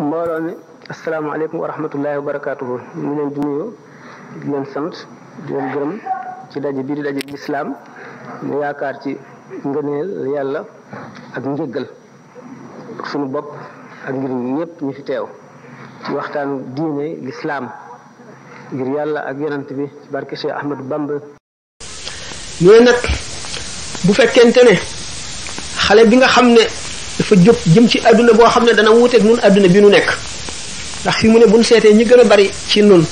mbooloo mi asalaamaaleykum wa rahmatullahi wa barakaatuhu ñu leen di nuyu di leen sant di leen gërëm ci daje bii di daje lislaam ñu yaakaar ci ngëneel yàlla ak njëggal suñu bopp ak ngir ñëpp ñu fi teew ci waxtaanu diine lislaam ngir yàlla ak yonent bi ci barke Cheikh Ahmadou Bamba. ñooy nag bu fekkente ne xale bi nga xam ne dafa jóg jëm ci àdduna boo xam ne dana wuuteeg nun àdduna bi nu nekk ndax fi mu ne buñ seetee ñi gën a bari ci nun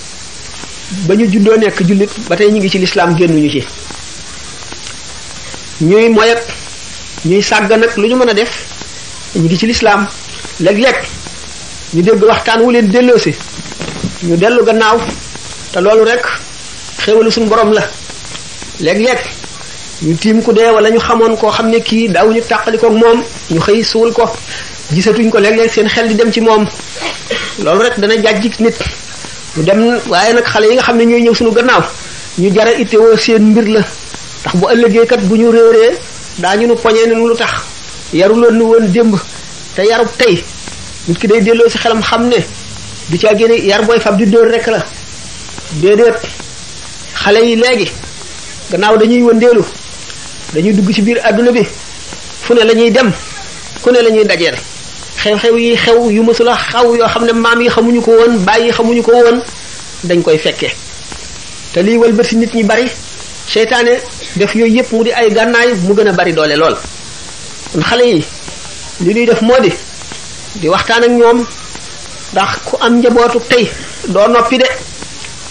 ba ñu juddoo nekk jullit ba tey ñu ngi ci lislaam génnuñu ci ñuy moyet ñuy sàgg nag lu ñu mën a def ñu ngi ci lislaam léeg-léeg ñu dégg waxtaan wu leen delloosi ñu dellu gannaaw te loolu rek xéwalu suñu borom la léeg-léeg ñu tiim ku dee wala ñu xamoon koo xam ne kii daaw ñu tàqali ko moom ñu xëy suul ko gisatuñ ko léeg-léeg seen xel di dem ci moom loolu rek dana jàjji nit ñu dem waaye nag xale yi nga xam ne ñooy ñëw suñu gannaaw ñu jara itteewoo seen mbir la ndax bu ëllëgee kat bu ñu réeree daañu nu poñee ne lu tax yaruloon nu woon démb te yarub tey nit ki day delloo si xelam xam ne du caa génne yar booy fab di dóor rek la déedéet xale yi léegi gannaaw dañuy wëndeelu dañuy dugg ci biir adduna bi fu ne la ñuy dem ku ne la ñuy dajeel xew-xew yi xew yu mësula xaw yoo xam ne maam yi xamuñu ko woon bàyyi xamuñu ko woon dañ koy fekkee te lii wëlbati nit ñi bari seytaane def yooyu yëpp mu di ay gànnaay mu gën a bari doole lool kon xale yi li ñuy def moo di waxtaan ak ñoom ndax ku am njabootu tey doo noppi de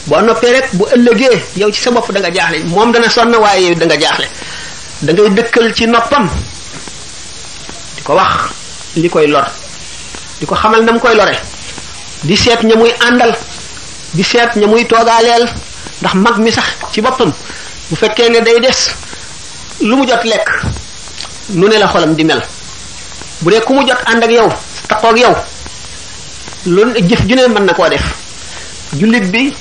boo noppee rek bu ëllëgee yow ci sa bopp da nga jaaxle moom dana sonn waaye yow da nga jaaxle da ngay dëkkal ci noppam di ko wax li koy lor di ko xamal na mu koy lore di seet ña muy àndal di seet ña muy toogaaleel ndax mag mi sax ci boppam bu fekkee ne day des lu mu jot lekk nu ne la xolam di mel bu dee ku mu jot ànd ak yow taxoog yow loolu jëf ju ne mën na koo def jullit bi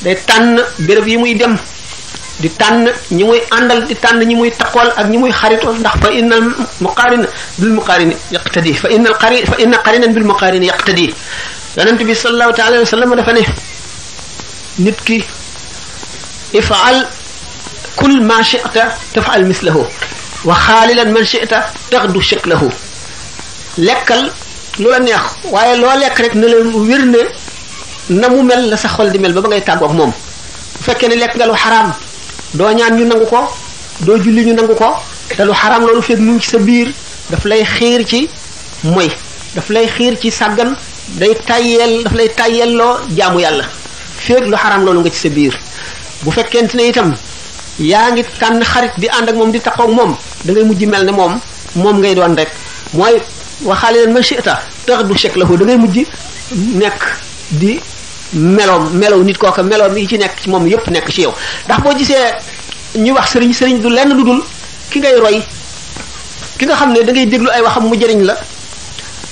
day tànn béréb yi muy dem di tànn ñi muy àndal di tànn ñi muy taqool ak ñi muy xaritoo ndax fa innal muqarin bil muqarin yaqtadi fa inna qarinan bil muqarin yaqtadi yonent bi sallallahu ta'ala alayhi wa sallam dafa ne nit ki if'al kul ma shi'ta taf'al mislahu wa xaalilan man shi'ta taxdu shaklahu lekkal lu la neex waaye loo lekk rek ne la wér ne na mu mel la sa xol di mel ba ngay tàggoog moom bu fekkee ne lekk nga lu xaraam doo ñaan ñu nangu ko doo julli ñu nangu ko te lu xaraam loolu fekk mu ngi ci sa biir daf lay xiir ci moy daf lay xiir ci sàggan daf lay tayyelloo jaamu yàlla fekk lu xaraam loolu nga ci sa biir bu fekkente ne itam yaa ngi tànn xarit di ànd ak moom di taqoog moom da ngay mujj mel ne moom ngay doon rek mooy waxaale leen man shi'ta tax du chek lahu da ngay mujj nekk di melow nit kooka melow mi ci nekk ci moom yépp nekk ci yow ndax boo gisee ñuy wax sëriñ du lenn lu dul ki ngay roy ki nga xam ne da ngay déglu ay waxam mu jëriñ la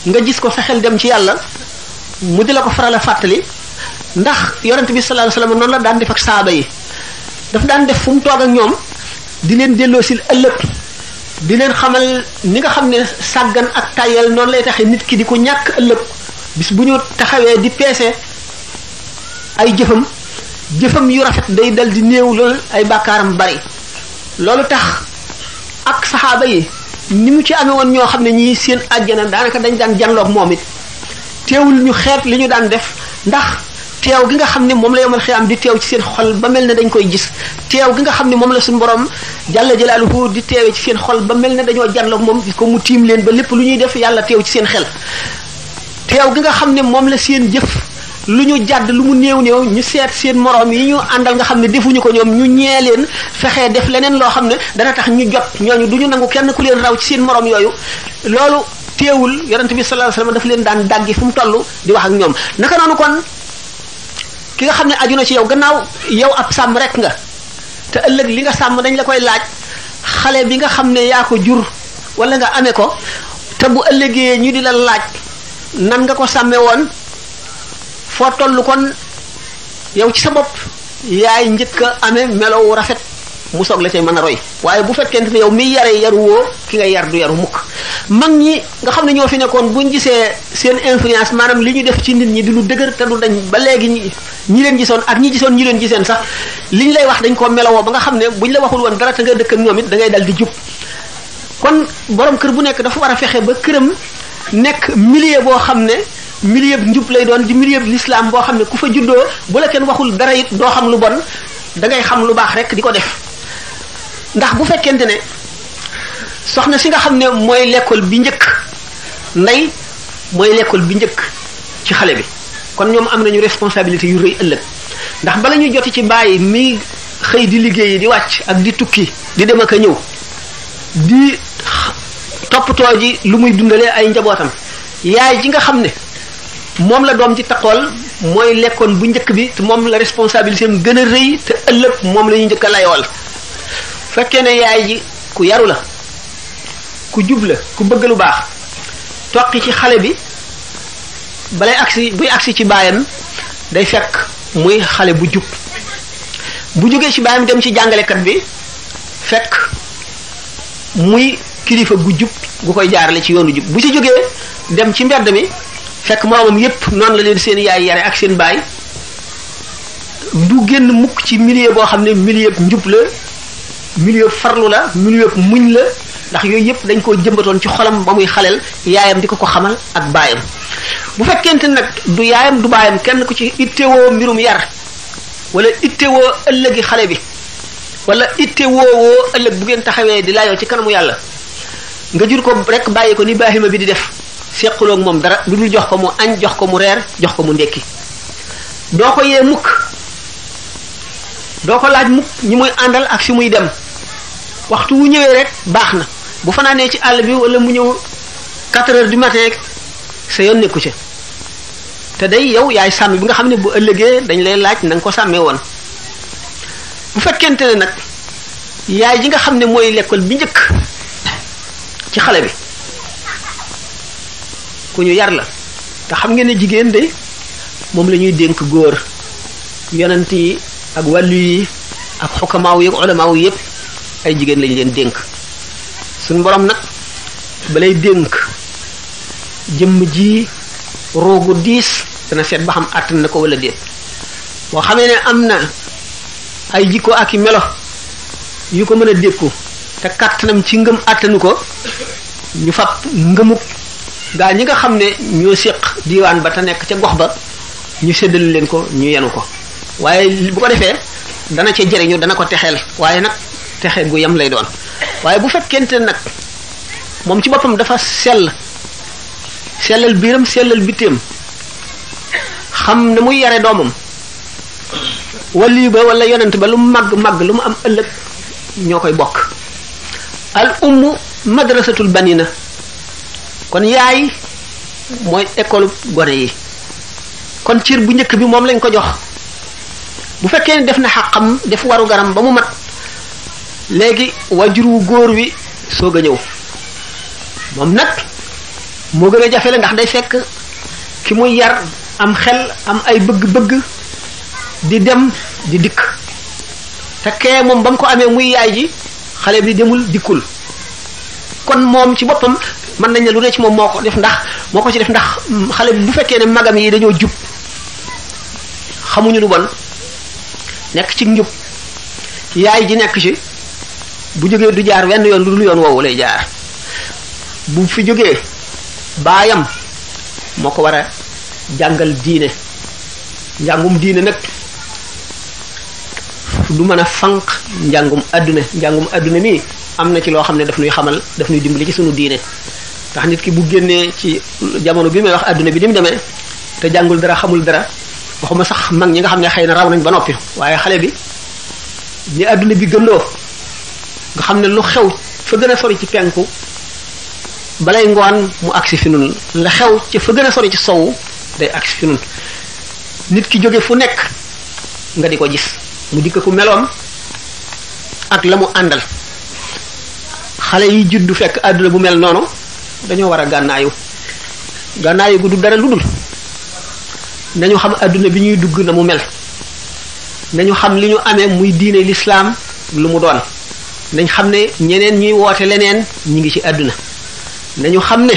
nga gis ko sa xel dem ci yàlla mu di la ko faral a fàttali ndax yonent bi sallallahu alayhi wasallam noonu la daan def ak saaba yi daf daan def fu mu toog ak ñoom di leen delloo si ëllëg di leen xamal ni nga xam ne sàggan ak tayel noonu lay taxe nit ki di ko ñàkk ëllëg bis bu ñu taxawee di peese ay jëfam yu rafet day dal di néew loolu ay bàkkaaram bari loolu tax ak saxaaba yi ni mu ci amee woon ñoo xam ne ñii seen àjjana daanaka dañ daan janloog moom it teewul ñu xeet li ñu daan def ndax teew gi nga xam ne moom la yomal xiyaam di teew ci seen xol ba mel ne dañ koy gis teew gi nga xam ne moom la suñu borom jalla jalaaluhu di teewee ci seen xol ba mel ne dañoo janloog moom gis ko mu tiim leen ba lépp lu ñuy def yàlla teew ci seen xel teew gi nga xam ne moom la seen jëf lu ñu jàdd lu mu néew ñu seet seen moroom yi ñu àndal nga xam ne defuñu ko ñoom ñu ñee leen fexee def leneen loo xam ne dana tax ñu jot ñooñu du ñu nangu kenn ku leen raw ci seen moroom yooyu loolu teewul yonent bi sallallahu alayhi wasallam daf leen daan dàggi fu mu toll di wax ak ñoom naka noonu kon ki nga xam ne aju na ci yow gannaaw yow ab sàmm rek nga te ëllëg li nga sàmm dañ la koy laaj xale bi nga xam ne yaa ko jur wala nga amee ko te bu ëllëgee ñu di la laaj nan nga ko sàmme woon foo toll kon yow ci sa bopp yaay njëkk a amee melow rafet mu soog la cay mën a roy waaye bu fekkente ne yow mi yare yaru woo ki nga yar du yaru mukk mag ñi nga xam ne ñoo fi nekkoon buñ gisee seen influence maanaam li ñu def ci nit ñi di lu dëgër te du dañ ba léegi ñi leen gisoon ak ñi gisoon ñi leen giseen sax liñ lay wax dañ koo melawoo ba nga xam ne buñ la waxul woon dara te nga dëkk ak ñoom it da ngay dal di jub kon borom kër bu nekk dafa war a fexe ba këram nekk milieu boo xam ne milieu njub lay doon di milieu l'islam boo xam ne ku fa juddoo bu la kenn waxul dara it doo xam lu bon da ngay xam lu baax rek di ko def ndax bu fekkente ne soxna si nga xam ne mooy l'école bi njëkk ndey mooy l'école bi njëkk ci xale bi kon ñoom am nañu responsabilité yu rëy ëllëg ndax bala ñuy joti ci bàyyi mi xëy di liggéeyi di wàcc ak di tukki di dem ak a ñëw di toppatoo ji lu muy dundalee ay njabootam yaay ji nga xam ne moom la doom ci taqool mooy lekkoon bu njëkk bi te moom la responsabilité am gën a rëy te ëllëg moom la ñuy njëkk a layool fekkee ne yaay ji ku yaru la ku jub la ku bëgg lu baax toqi ci xale bi balay agsi buy agsi ci baayam day fekk muy xale bu jub bu jógee ci baayam dem ci jàngalekat bi fekk muy kilifa gu jub gu koy jaarale ci yoonu jub bu ci jógee dem ci mbedd mi fekk moroomam yépp noonu la leen seen yaay yare ak seen baay du génn mukk ci milieu boo xam ne milieu njub la milieu farlu la milieu muñ la ndax yooyu yépp dañ koo jëmbatoon ci xolam ba muy xaleel yaayam di ko xamal ak baayam bu fekkente nag du yaayam du baayam kenn ku ci ittewoo mbirum yar wala ittewoo ëllëgi xale bi wala ittewoo ëllëg bu ngeen taxawee di laayoo ci kanamu yàlla nga jur ko rek bàyyi ko ni baahima bi di def seqaloog moom dara lu dul jox ko mu añ jox ko mu reer jox ko mu ndekki doo ko yee mukk doo ko laaj mukk ñi muy àndal ak fi muy dem waxtu wu ñëwee rek baax na bu fanaanee ci àll bi wala mu ñëw 4 heures du matin sa yoon nekku ci te day yow yaay sàmm bi nga xam ne bu ëllëgee dañ lay laaj na nga ko sàmmee woon bu fekkente ne nag yaay ji nga xam ne mooy l'école bi njëkk ci xale bi ku ñu yar la te xam ngeen ne jigéen de moom la ñuy dénk góor yonent yi ak wàllu yi ak xukamaaw yi ak ulamaaw yépp ay jigéen lañ leen dénk suñ borom nag balay dénk jëmm ji roogu diis dana seet ba xam àttan na ko wala déet boo xamee ne am na ay jikko ak i melo yu ko mën a dékku te kàttanam ci ngëm àttanu ko ñu fab ngëmuk gaa ñi nga xam ne ñoo séq diiwaan ba te nekk ca gox ba ñu séddale leen ko ñu yenu ko waaye bu ko defee dana ca jëriñu dana ko texeel waaye nag texe gu yam lay doon waaye bu fekkente nag moom ci boppam dafa sellal biiram sellal bitteem xam ne muy yare doomam wali ba wala yonent ba lu mu màgg lu mu am ëllëg ñoo koy bokk al ummu madrasatul banina kon yaay mooy école gone yi kon cir bu njëkk bi moom lañ ko jox bu fekkee ne def na xaqam def waru garam ba mu mat léegi wajur wu góor wi soog a ñëw moom nag moo gën a jafe la ndax day fekk ki muy yar am xel am ay bëgg-bëgg di dem di dikk te kee moom ba mu ko amee muy yaay ji xale bi demul dikkul kon moom ci boppam mën nañ ne lu ne ci moom moo ko ci def ndax xale bi bu fekkee ne magam yi dañoo jub xamuñu lu bon nekk ci njub yaay ji nekk ci bu jógee du jaar wenn yoon lu dul yoon woowu lay jaar bu fi jógee baayam moo ko war a jàngal diine njàngum diine nag du mën a fanq njàngum adduna mi am na ci loo xam ne daf ñuy xamal daf ñuy dimbali ci sunu diine ndax nit ki bu génnee ci jamono bi may wax adduna bi ni mu demee te jàngul dara xamul dara waxuma sax mag ñi nga xam ne xëy na raw nañ ba noppi waaye xale bi ni adduna bi gëndoo nga xam ne lu xew fa gën a sori ci penku balay ngoon mu agsi fi nun la xew ci fa gën a sori ci sowu day agsi fi nun nit ki jóge fu nekk nga di ko gis mu dikk ku meloom ak la mu àndal xale yi juddu fekk àdduna bu mel noonu dañoo war a gànnaayu gu du dara lu dul nañu xam àdduna bi ñuy dugg na mu mel nañu xam li ñu amee muy diine lislaam lu mu doon nañ xam ne ñeneen ñuy woote leneen ñi ngi ci àdduna nañu xam ne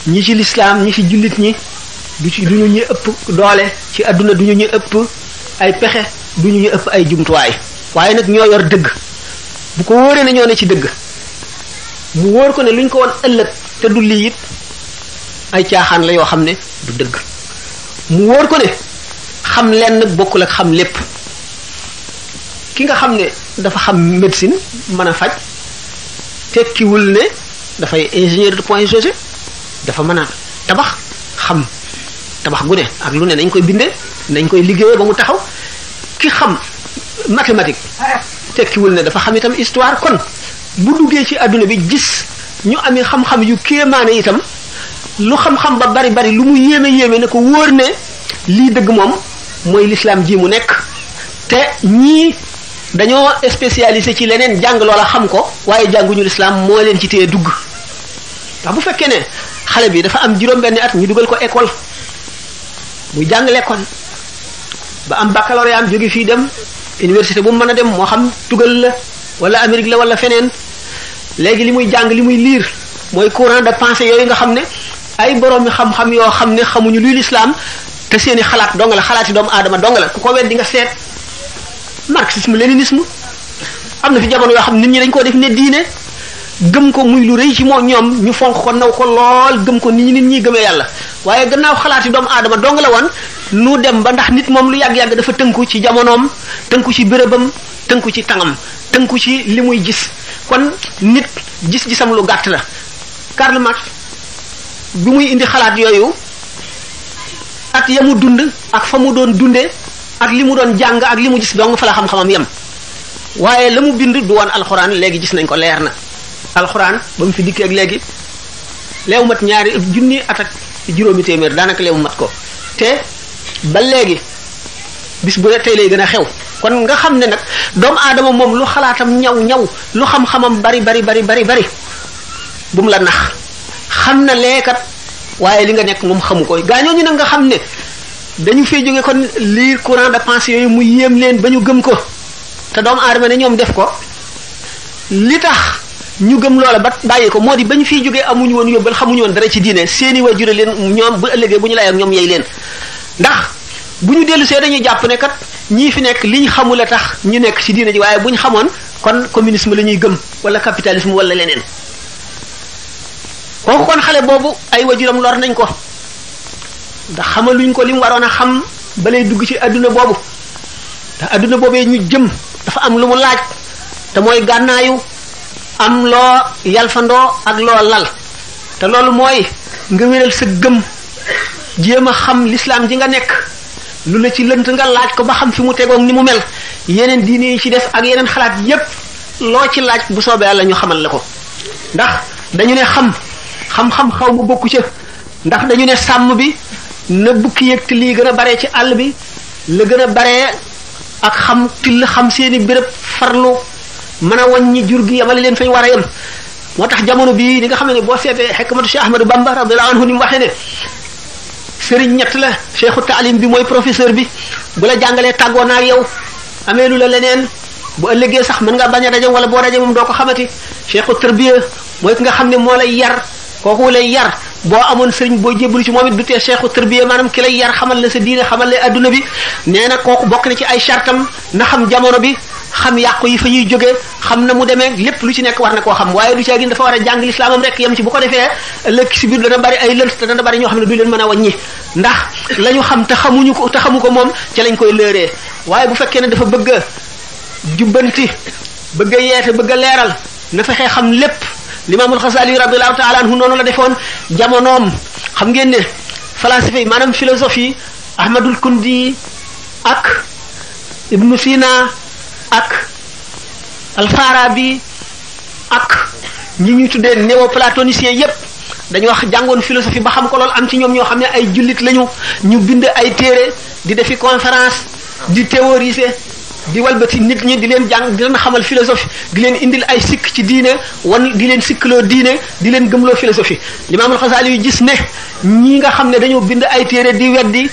ñi ci lislaam ñi ci jullit ñi duñu ñu ëpp doole ci àdduna duñu ñu ëpp ay pexe duñu ñu ëpp ay jumtuwaay waaye nag ñoo yor dëgg bu ko wóoree ne ñoo ne ci dëgg mu wóor ko ne luñ ko woon ëllëg te du lii it ay caaxaan la yoo xam ne du dëgg mu wóor ko ne xam lenn bokkul ak xam lépp ki nga xam ne dafa xam médecine mën a faj tekkiwul ne dafay ingénieur de point G dafa mën a tabax xam tabax gu ne ak lu ne nañ koy bindee nañ koy liggéeyee ba mu taxaw ki xam mathématique tekkiwul ne dafa xam itam histoire kon bu duggee ci àdduna bi gis ñu amee xam-xam yu kéemaane itam lu xam-xam ba bari bari lu mu yéeme ne ko wóor ne lii dëgg moom mooy l'islam ji mu nekk te ñii dañoo spécialisé ci leneen jàng loola xam ko waaye jànguñu l'islam moo leen ci téye dugg ndax bu fekkee ne xale bi dafa am juróom-benni at ñu dugal ko école muy jàng l'école ba am baccalauréat am jóge fii dem université bu mu mën a dem moo xam tugal la wala Amérique la wala feneen léegi li muy jàng li muy lire mooy courant de pensée yooyu nga xam ne ay boroomi xam-xam yoo xam ne xamuñu luy l'islam te seeni xalaat dong la xalaati doomu aadama dong la ku ko wet di nga seet marxisme léninisme am na fi jamono yoo xam nit ñi dañ koo def ne diine gëm ko muy lu rëy ci moo ñoom ñu fonk ko naw ko lool gëm ko nit ñi gëmee yàlla waaye gannaaw xalaati doomu aadama dong la woon nu dem ba ndax nit moom lu yàgg-yàgg dafa tënku ci jamonoom tënku ci bérébam tënku ci tangam tënku ci li muy gis kon nit gis-gisam lu gàtt la Karl Marx bi muy indi xalaat yooyu at ya mu dund ak fa mu doon dunde ak li mu doon jàng ak li mu gis dong fa la xam-xamam yem waaye la mu bind du woon alxuraan léegi gis nañ ko leer na alxuraan ba mu fi dikkee ak léegi leewu mat ñaari junni at ak juróomi téeméer daanaka leewu mat ko te ba léegi bis bu ne tey lay gën a xew kon nga xam ne nag doomu aadama moom lu xalaatam ñaw lu xam-xamam bari bu mu la nax xam na leekat waaye li nga nekk moom xamu ko gaañooñu nag nga xam ne dañu fee jóge kon lire courant de pensée yooyu mu yéem leen ba ñu gëm ko te doomu aadama ne ñoom def ko li tax ñu gëm loola ba bàyyi ko moo di ba ñu fiy jógee amuñu woon yóbbal xamuñu woon dara ci diine seeni waajur leen ñoom bu ëllëgee bu ñu lay ak ñoom yey leen ndax bu ñu dellu see dañuy jàpp ne kat ñii fi nekk liñ xamul a tax ñu nekk ci diine ji waaye bu ñu xamoon kon communisme la ñuy gëm wala capitalisme wala leneen kooku kon xale boobu ay wajuram lor nañ ko ndax xamaluñ ko li mu waroon a xam ba lay dugg ci adduna boobu ndax adduna boobee ñu jëm dafa am lu mu laaj te mooy gànnaayu am loo yalfandoo ak loo lal te loolu mooy nga wéral sa gëm jéem a xam l'islam ji nga nekk lu la ci lënt nga laaj ko ba xam fi mu tegoog ni mu mel yeneen diine yi ci def ak yeneen xalaat yépp loo ci laaj bu soobee yàlla ñu xamal la ko ndax dañu ne xam-xam xaw ma bokku ca ndax dañu ne sàmm bi na bukki yëg till yi gën a baree ci àll bi la gën a baree ak xam till xam seeni béréb farlu mën a wàññi jur gi yamale leen fañ war a yem moo tax jamono bii li nga xam ne boo seetee xekmatu Cheikh Ahmadou Bamba radiyallahu anhu ni mu waxee ne sëriñ ñett la cheikhu taalim bi mooy professeur bi bu la jàngalee tàggoo naa ak yow amee lu la leneen bu ëllëgee sax mën nga bañ a daje wala boo daje moom doo ko xamati cheikhu tarbiya mooy ki nga xam ne moo lay yar kooku lay yar boo amoon sëriñ boo jébbalu ci moom it du tee cheikhu tarbiya maanaam ki lay yar xamal la sa diine xamal la adduna bi nee na kooku bokk na ci ay chartam na xam jamono bi xam yàqu yi fa ñuy jógee xam na mu demee lépp lu ci nekk war na koo xam waaye du ci gin dafa war a jàng lislaamam rek yem ci bu ko defee ëllëg si biir dana bari ay lënt te dana bari ñoo xam ne du leen mën a wàññi ndax la ñu xam te xamu ko moom ca lañ koy lëeree waaye bu fekkee ne dafa bëgg a jubbanti bëgg a yeete bëgg a leeral na fexee xam lépp limaamul Xasaali radiyallahu taala anhu noonu la defoon jamonoom xam ngeen ne falasifa yi maanaam philosophie Ahmadul Kundi ak Ibnu Sina ak Alfarabi ak ñi ñuy tuddee néoplatoniciens yépp dañu wax jàngoon philosophie ba xam ko lool am ci ñoom ñoo xam ne ay jullit lañu ñu bind ay téere di defi conférence di théoriser di walbati nit ñi di leen jàng di leen xamal philosophie di leen indil ay sikk ci diine di leen sikkloo diine di leen gëmloo philosophie Limaamul Xasaali yu gis ne ñi nga xam ne dañoo bind ay téere di weddi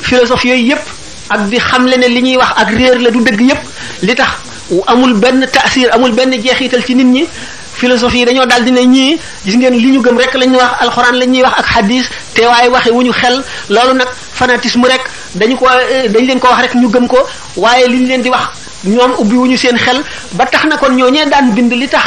philosophie yooyu yépp ak di xamle ne li ñuy wax ak réer la du dëgg yépp li tax amul benn taasir amul benn jeexital ci nit ñi philosophie yi dañoo daal di ne ñii gis ngeen li ñu gëm rek lañ ñuy wax alxuraan lañ ñuy wax ak hadis te waaye waxe wu ñu xel loolu nag fanatisme rek dañ leen ko wax rek ñu gëm ko waaye li ñu leen di wax ñoom ubbi wu ñu seen xel ba tax na kon ñooñee daan bind li tax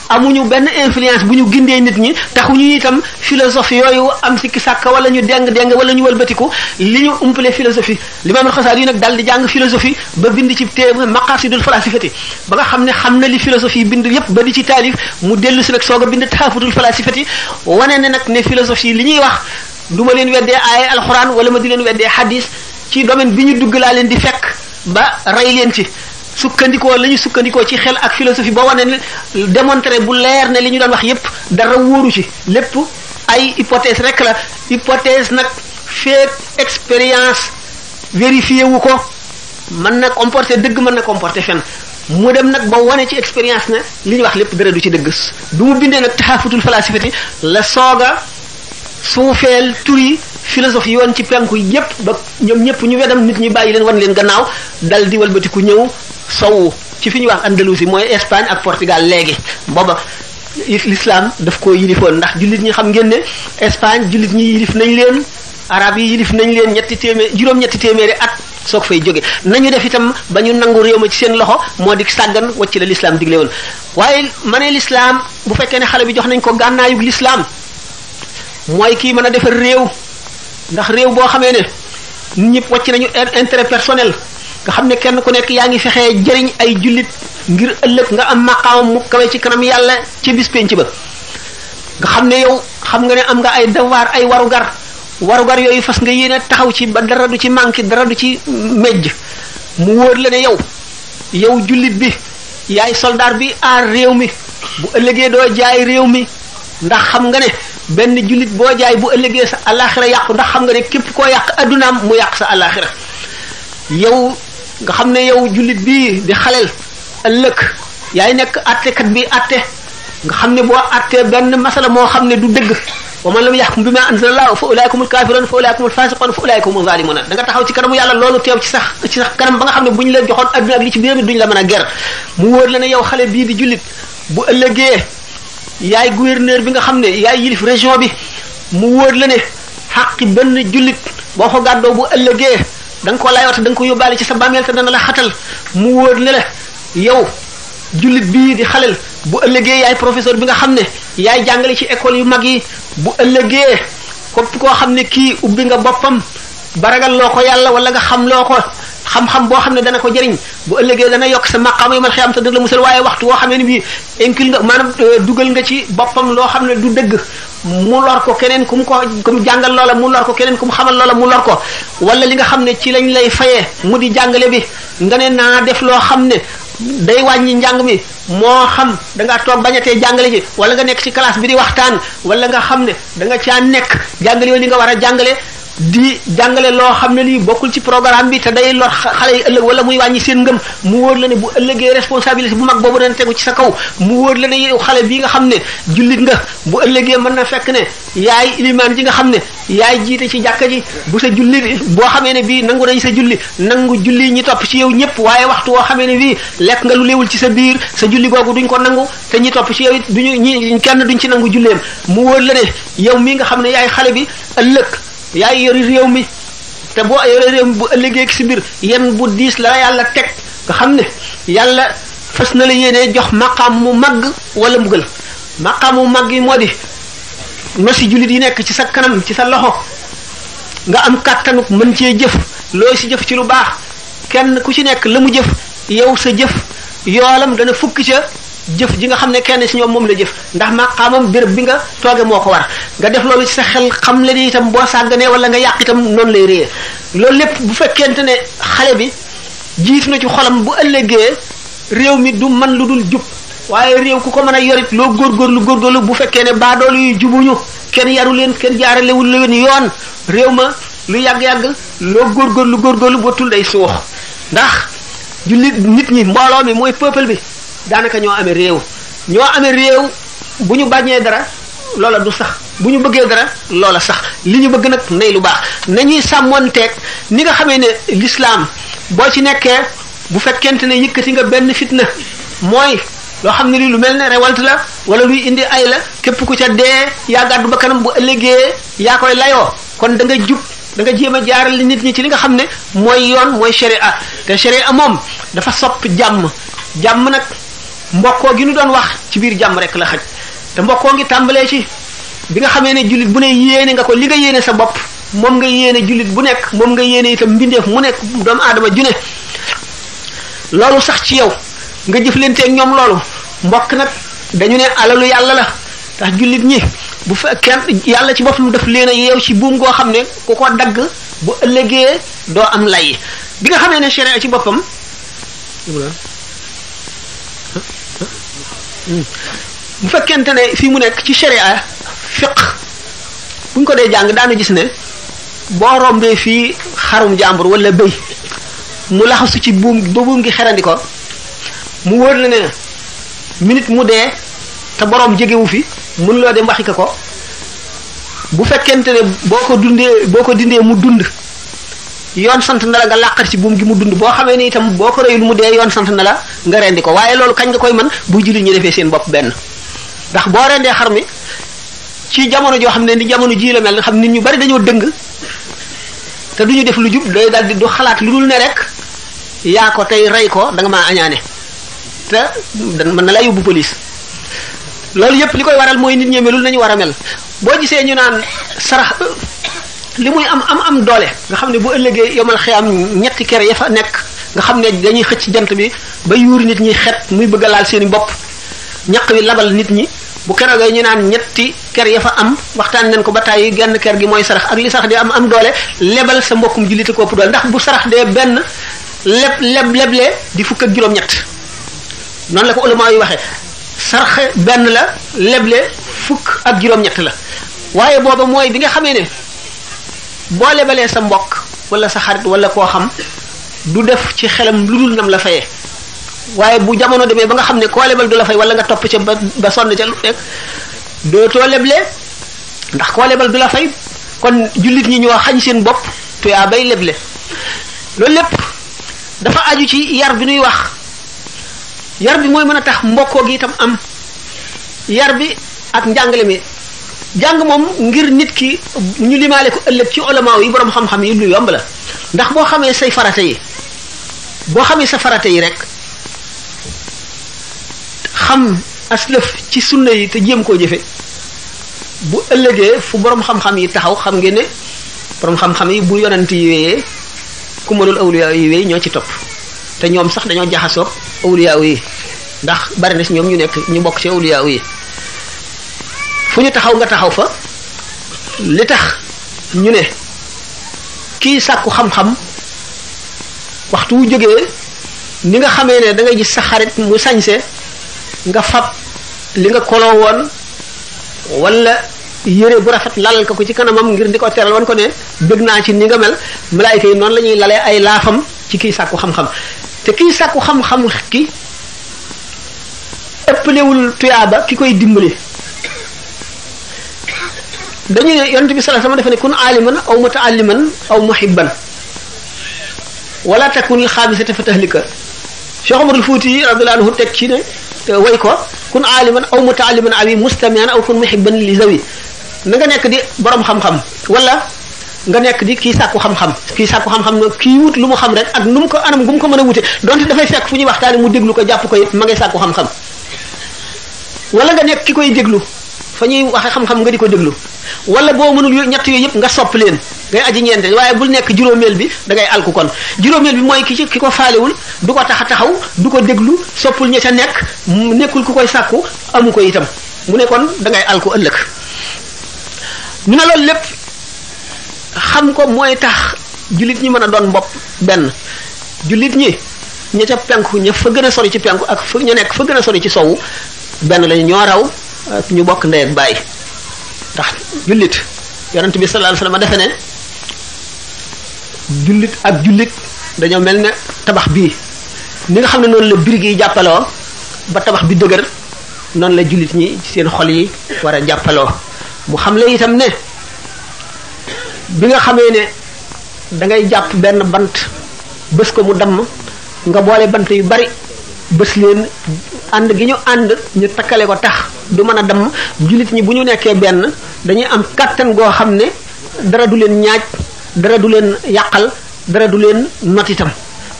amuñu benn influence bu ñu gindee nit ñi taxuñu itam philosophie yooyu am sikki sàkka wala ñu deng wala ñu wëlbatiku li ñu umpale philosophie Limaam al-Xasaali yi nag daal di jàng philosophie ba bind ci téere maqasidul falasifati ba nga xam ne xam na li philosophie bind yépp ba di ci taalif mu dellu si nag soog a bind taxafutul falasifati wane ne nag ne philosophie li ñuy wax du ma leen weddee aaya alxuraan wala ma di leen weddee hadis ci domaine bi ñu dugg laa leen di fekk ba rey leen ci sukkandikoo la ñu sukkandikoo ci xel ak philosophie boo wane ne démontrer bu leer ne li ñu doon wax yépp dara wóoru ci lépp ay hypothèse rek la hypothèse nag feek expérience vérifié wu ko mën na comporter dëgg mën na comporter fen mu dem nag ba wane ci expérience ne li ñu wax lépp dara du ci dëgg du mu bindee nag taxafutul falasifati la sooga suufeel turi philosophie yoon ci penku yépp ba ñoom ñëpp ñu wedam nit ñi bàyyi leen wan leen gannaaw dal di walbatiku ñëw sowu ci fi ñuy wax Andalousie mooy Espagne ak Portugal léegi booba l'islam daf ko yilifoon ndax jullit ñi xam ngeen ne Espagne jullit ñi yilif nañ leen arab yi yilif nañ leen juróom-ñetti téeméeri at soog fay jóge nañu def itam ba ñu nangu réew ma ci seen loxo moo di sàggan wacc la l'islam digle woon waaye ma ne l'islam bu fekkee ne xale bi jox nañ ko gànnaayug l'islam mooy kii mën a defar réew ndax réew boo xamee ne nit ñëpp wàcc nañu intérêt personnel nga xam ne kenn ku nekk yaa ngi fexee jëriñ ay jullit ngir ëllëg nga am maqaamam mu kawe ci kanam yàlla ci bis penc ba nga xam ne yow xam nga ne am nga ay devoir ay warugar yooyu fas nga yéene taxaw ci ba dara du ci manqué dara du ci mejj mu wóor la ne yow jullit bi yaay soldat bi aar réew mi bu ëllëgee doo jaay réew mi ndax xam nga ne benn jullit boo jaay bu ëllëgee sa àllaaxira yàqu ndax xam nga ne képp koo yàq addunaam mu yàq sa àllaaxira yow nga xam ne yow jullit bii di xaleel ëllëg yaay nekk attekat bi atte nga xam ne boo attee benn masala moo xam ne du dëgg wa man lam yahkum bima anzalallahu fa ulaika humul kafirun fa ulaika humul fasiqun fa ulaika humuz zalimun da nga taxaw ci kanamu yàlla loolu teew ci sax kanam ba nga xam ne bu ñu la joxoon adduna ak li ci biir bi duñ la mën a ger mu wóor la ne yow xale bii di jullit bu ëllëgee yaay gouverneur bi nga xam ne yaay yilif région bi mu wóor la ne xaqi benn jullit boo ko gàddoo bu ëllëgee da nga ko layoota da nga ko yóbbaale ci sa bàmmeel te dana la xatal mu wóor ne la yow jullit bii di xalel bu ëllëgee yaay professeur bi nga xam ne yaay jàngale ci école yu mag yi bu ëllëgee képp koo xam ne kii ubbi nga boppam baragal loo ko yàlla wala nga xam loo ko xam-xam boo xam ne dana ko jëriñ bu ëllëgee dana yokk sa maqaama yi man xiyam te dana la musal waaye waxtu woo xam ne bii incul nga maanaam dugal nga ci boppam loo xam ne du dëgg mu lor ko keneen ku mu jàngal loola mu lor ko keneen ku mu xamal loola mu lor ko wala li nga xam ne ci lañ lay fayee mu di jàngale bi nga ne naa def loo xam ne day wàññi njàng mi moo xam da ngaa toog bañatee jàngale ji wala nga nekk ci classe bi di waxtaan wala nga xam ne da nga caa nekk jàngale yoon li nga war a jàngale di jàngale loo xam ne lii bokkul ci programme bi te day lor xale yi ëllëg wala muy wàññi seen ngëm mu wóor la ne bu ëllëgee responsabilité bu mag boobu dana tegu ci sa kaw mu wóor la ne yow xale bii nga xam ne jullit nga bu ëllëgee mën na fekk ne yaay ilimaan ji nga xam ne yaay jiite ci jàkka ji bu sa julli boo xamee ne bii nangu nañ sa julli nangu julli ñi topp ci yow ñëpp waaye waxtu woo xamee ne bii lekk nga lu léewul ci sa biir sa julli googu duñ ko nangu te ñi topp ci yow it duñu ñi kenn duñ ci nangu julleem mu wóor la ne yow mii nga xam ne yaay xale bi ëllëg yaay yori réew mi te boo yore réew mi bu ëllëgee si biir yenn bu diis la yàlla teg nga xam ne yàlla fas na la yéenee jox maqaam mu màgg wala mbugal maqaam mu màgg yi moo di nosi jullit yi nekk ci sa kanam ci sa loxo nga am kàttanuk mën cee jëf looy si jëf ci lu baax kenn ku ci nekk la mu jëf yow sa jëf yoolam dana fukk ca jëf ji nga xam ne kenn si ñoom moom la jëf ndax maqaamam béréb bi nga tooge moo ko war nga def loolu ci sa xel xam le ni itam boo sàgganee wala nga yàq itam noonu lay réyee loolu lépp bu fekkente ne xale bi jiitu na ci xolam bu ëllëgee réew mi du man lu dul jub waaye réew ku ko mën a yorit loo góorgóorlu bu fekkee ne baadoolu yu jubuñu kenn yaru leen kenn jaaralewul leen yoon réew ma lu yàgg-yàgg loo góorgóorlu bootul day suux ndax jullit nit ñi mbooloo mi mooy peuple bi daanaka ñoo amee réew bu ñu bañee dara loola du sax bu ñu bëggee dara loola sax li ñu bëgg nag nay lu baax nañuy sàmmoonteeg ni nga xamee ne l'islam boo ci nekkee bu fekkente ne yëkkati nga benn fitna mooy loo xam ne lii lu mel ne révolte la wala luy indi ay la képp ku ca dee yaa gàddu ba kanam bu ëllëgee yaa koy layoo kon da nga jub da nga jéem a jaarale nit ñi ci li nga xam ne mooy yoon mooy sharia te sharia moom dafa sopp jàmm jàmm nag mbokkoo gi nu doon wax ci biir jàmm rek la xaj te mbokkoo ngi tàmbalee ci bi nga xamee ne jullit bu ne yéene nga ko li nga yéene sa bopp moom nga yéene jullit bu nekk moom nga yéene itam mbindeef mu nekk doomu aadama ju ne loolu sax ci yow nga jëflanteeg ñoom loolu mbokk nag dañu ne alalu yàlla la tax jullit ñi bu fekkee yàlla ci boppam daf leen a yeew ci buum goo xam ne ku ko dagg bu ëllëgee doo am lay bi nga xamee ne sharia ci boppam bu fekkente ne fii mu nekk ci sharia fiq buñ ko dee jàng daanu gis ne boo rombee fii xarum jàmbur wala bëy mu laxasu ci buum ba buum gi xerandi ko mu wóor la ne minute mu dee te boroom jegewu fi mën loo dem waxi ko bu fekkente ne boo ko dindee mu dund yoon sant na la nga làqar ci buum gi mu dund boo xamee ni itam boo ko reyul mu dee yoon sant na la nga rendi ko waaye loolu kañ nga koy mën bu jullit ñi defee seen bopp benn ndax boo rendee xar mi ci jamono joo xam ne ni jamono ji la mel nga xam nit ñu bari dañoo dëng te duñu def lu jub day daldi du xalaat lu dul ne rek yaa ko tey rey ko da nga maa añaane te mën na la yóbbu police loolu yépp li koy waral mooy nit ñi melul nañu war a mel boo gisee ñu naan sarax li muy am doole nga xam ne bu ëllëgee yomal xiyam ñetti kër ya fa nekk nga xam ne dañuy xëcc jant bi ba yuur nit ñi xet muy bëgg a laal seeni bopp ñaq wi labal nit ñi bu keroogee ñu naan ñetti kër ya fa am waxtaan nañ ko ba tàyyi genn kër gi mooy sarax ak li sarax di am doole lebal sa mbokkum jullite ko ëpp doole ndax bu sarax dee benn leblee di fukk ak juróom-ñett noonu la ko ulama yi waxee sarax benn la leble fukk ak juróom-ñett la waaye booba mooy bi nga xamee ne boo lebalee sa mbokk wala sa xarit wala koo xam du def ci xelam lu dul nam la fayee waaye bu jamono demee ba nga xam ne koo lebal du la fay wala nga topp ca ba sonn ca lu nekk dootoo leble ndax koo lebal du la fay kon jullit ñi ñoo xañ seen bopp te yaa bay leble loolu lépp dafa aju ci yar bi nuy wax yar bi mooy mën a tax mbokkoo gi itam am yar bi ak njàngale mi jàng moom ngir nit ki ñu limaale ko ëllëg ci ulamaaw yi borom xam-xam yi lu yomb la ndax boo xamee say farata yi boo xamee sa farata yi rek xam aslëf ci sunna yi te jéem koo jëfe bu ëllëgee fu borom xam-xam yi taxaw xam ngeen ne borom xam-xam yi bu yonent yi wéyee ku mënul awliya yi wéy ñoo ci topp te ñoom sax dañoo jaxasoog awliya yi ndax bari na ci ñoom ñu nekk ñu bokk ci awliya yi fu ñu taxaw nga taxaw fa li tax ñu ne kii sàkku xam-xam waxtu wu jógee ni nga xamee ne da ngay gis sa xarit mu sañse nga fab li nga koloo woon wala yére bu rafet lalal ko ci kanamam ngir di ko teral wan ko ne bëgg naa ci ni nga mel malaayika yi noonu la ñuy lalee ay laafam ci kii sàkku xam-xam te kii sàkku xam-xam ki ëppalewul tuyaaba ki koy dimbali dañu ne yonent bi sallallahu alayhi wasallam dafa ne kun aaliman aw mutaalliman aw muhibban wala takunil xaamisata fa tahlika Cheikh Omarul Fuuti radiyallahu anhu teg ci ne way ko kun aaliman aw mutaalliman awi mustamian aw kun muhibban li zawi na nga nekk di borom xam-xam wala nga nekk di kii sàkku xam-xam kii sàkku xam-xam no kii wut lu mu xam rek ak nu mu ko anam gu mu ko mën a wute donte dafay fekk fu ñuy waxtaane mu déglu ko jàpp ko it ma ngay sàkku xam-xam wala nga nekk ki koy déglu fa ñuy waxe xam-xam nga di ko déglu wala boo mënul ñett yooyu yëpp nga sopp leen ngay aji ñeente waaye bul nekk juróomeel bi da ngay alku kon juróomeel bi mooy ki ko faalewul du ko tax a taxaw du ko déglu soppul ña ca nekk nekkul ku koy sàkku amu ko itam mu ne kon da ngay alku ëllëg ñu ne loolu lépp xam ko mooy tax jullit ñi mën a doon bopp benn jullit ñi ña ca penku ña fa gën a sori ci penku ak fa ña nekk fa gën a sori ci sowu benn lañu ñoo raw ak ñu bokk ndey ak baay ndax jullit yonent bi sallallahu alayhi wasallam defe ne jullit ak jullit dañoo mel ne tabax bii ni nga xam ne noonu la birig yi jàppaloo ba tabax bi dëgër noonu la jullit ñi seen xol yi war a jàppaloo mu xam le itam ne bi nga xamee ne da ngay jàpp benn bant bës ko mu damm nga boole bant yu bari bés leen ànd gi ñu ànd ñu takkale ko tax du mën a damm jullit ñi bu ñu nekkee benn dañuy am kàttan goo xam ne dara du leen ñaaj dara du leen yàqal dara du leen not itam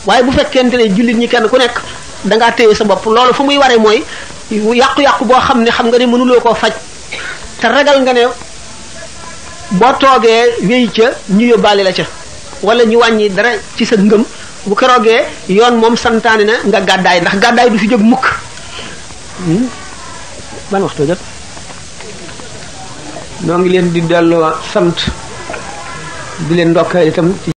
waaye bu fekkente ne jullit ñi kenn ku nekk dangaa téye sa bopp loolu fu muy waree mooy yàqu-yàqu boo xam ne xam nga ne mënuloo koo faj te ragal nga ne boo toogee wéy ca ñu yóbbaale la ca wala ñu wàññi dara ci sa ngëm bu keroogee yoon moom santaane na nga gàddaay ndax gàddaay du fi jóg mukk ban waxtu jot noo ngi leen di delloo sant di leen ndokkee itam